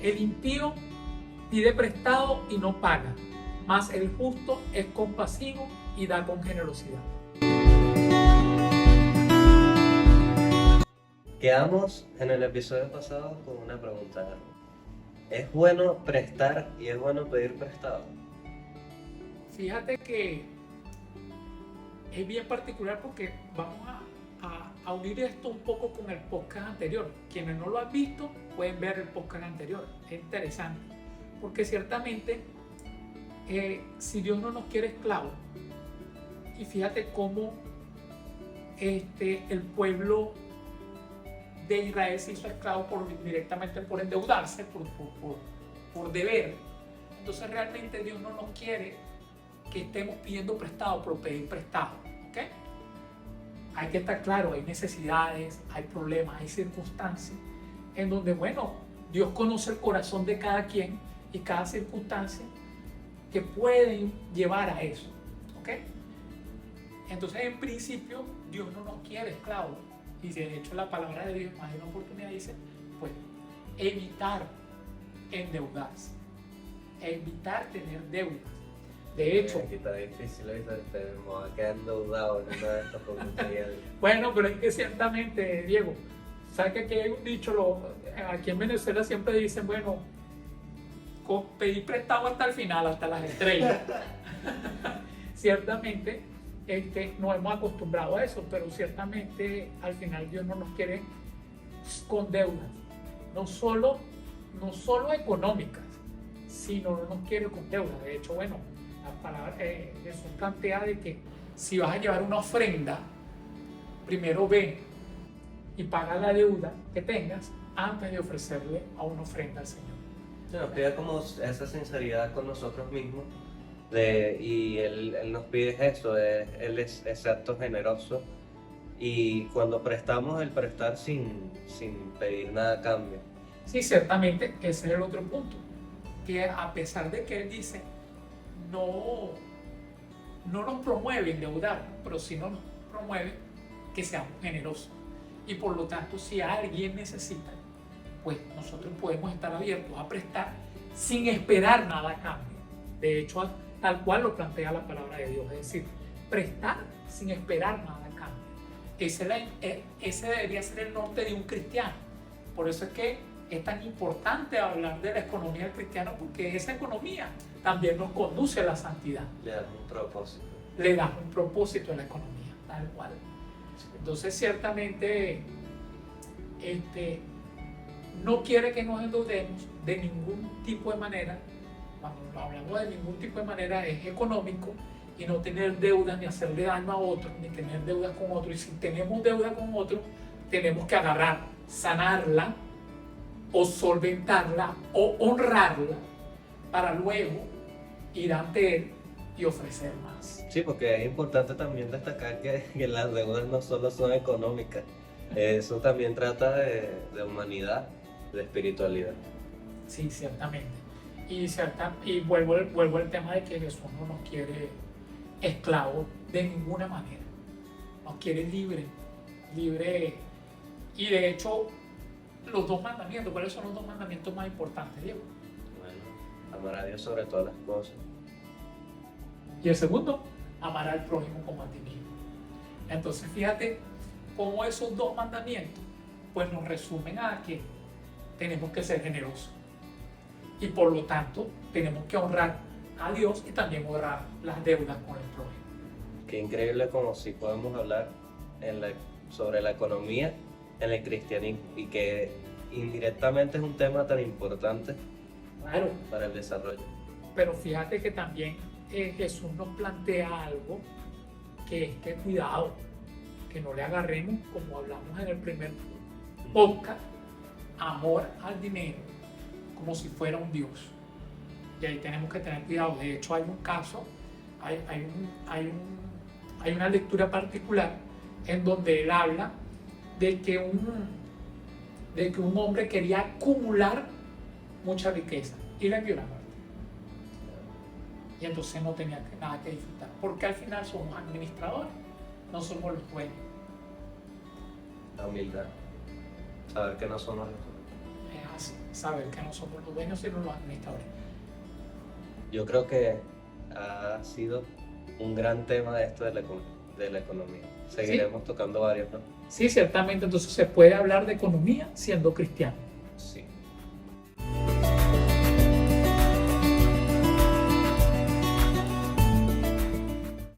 El impío pide prestado y no paga, mas el justo es compasivo y da con generosidad. Quedamos en el episodio pasado con una pregunta. ¿Es bueno prestar y es bueno pedir prestado? Fíjate que es bien particular porque vamos a unir esto un poco con el podcast anterior. Quienes no lo han visto pueden ver el podcast anterior. Es interesante porque ciertamente si Dios no nos quiere esclavos, y fíjate cómo el pueblo de Israel se hizo esclavo directamente por endeudarse, por deber. Entonces realmente Dios no nos quiere que estemos pidiendo prestado por pedir prestado. ¿Okay? Hay que estar claro, hay necesidades, hay problemas, hay circunstancias en donde, bueno, Dios conoce el corazón de cada quien y cada circunstancia que pueden llevar a eso. ¿Okay? Entonces, en principio, Dios no nos quiere esclavos. Y de hecho, la palabra de Dios, más de una oportunidad, dice, pues, evitar endeudarse, evitar tener deudas. De hecho, Aquí está difícil, ¿viste? Me voy a quedar endeudado en una de estas oportunidades. bueno, pero es que ciertamente, Diego, ¿sabes que aquí hay un dicho? Aquí en Venezuela siempre dicen, bueno, pedir prestado hasta el final, hasta las estrellas. Ciertamente, nos hemos acostumbrado a eso, pero ciertamente al final Dios no nos quiere con deudas, no solo económicas, sino no nos quiere con deudas. De hecho, bueno, la palabra Jesús plantea de que si vas a llevar una ofrenda, primero ve y paga la deuda que tengas antes de ofrecerle a una ofrenda al Señor. Se nos pide como esa sinceridad con nosotros mismos y él nos pide eso, él es exacto, generoso, y cuando prestamos, el prestar sin pedir nada a cambio. Sí, ciertamente ese es el otro punto, que a pesar de que él dice no nos promueve endeudarnos, pero sí nos promueve que seamos generosos. Y por lo tanto, si alguien necesita, pues nosotros podemos estar abiertos a prestar sin esperar nada a cambio. De hecho, tal cual lo plantea la palabra de Dios, es decir, prestar sin esperar nada a cambio. Ese debería ser el norte de un cristiano. Por eso es que es tan importante hablar de la economía del cristiano, porque esa economía también nos conduce a la santidad. Le da un propósito. Le da un propósito a la economía, tal cual. Entonces, ciertamente, no quiere que nos endeudemos de ningún tipo de manera. Cuando hablamos de ningún tipo de manera, es económico, y no tener deudas ni hacerle daño a otros, ni tener deudas con otros. Y si tenemos deuda con otros, tenemos que agarrar, sanarla, o solventarla, o honrarla, para luego ir ante él y ofrecer más. Sí, porque es importante también destacar que las deudas no solo son económicas, eso también trata de humanidad, de espiritualidad. Sí, ciertamente. Y vuelvo al tema de que Jesús no nos quiere esclavos de ninguna manera. Nos quiere libre. Y de hecho, los dos mandamientos, ¿cuáles son los dos mandamientos más importantes, Diego? Bueno, amar a Dios sobre todas las cosas. Y el segundo, amar al prójimo como a ti mismo. Entonces, fíjate cómo esos dos mandamientos pues nos resumen a que tenemos que ser generosos. Y por lo tanto, tenemos que honrar a Dios y también honrar las deudas con el prójimo. Qué increíble como si podemos hablar sobre la economía en el cristianismo, y que indirectamente es un tema tan importante, Claro, para el desarrollo. pero fíjate que también Jesús nos plantea algo, que es que cuidado, que no le agarremos, como hablamos en el primer podcast, amor al dinero como si fuera un Dios. Y ahí tenemos que tener cuidado. De hecho, hay un caso, hay una lectura particular en donde él habla de que un hombre quería acumular mucha riqueza y le envió la muerte. Y entonces no tenía nada que disfrutar, porque al final somos administradores, no somos los dueños. La humildad. saber que no somos los dueños. Es así, saber que no somos los dueños sino los administradores. Yo creo que ha sido un gran tema de esto de la economía. Seguiremos tocando varios, ¿no? Sí, ciertamente, entonces se puede hablar de economía siendo cristiano. Sí.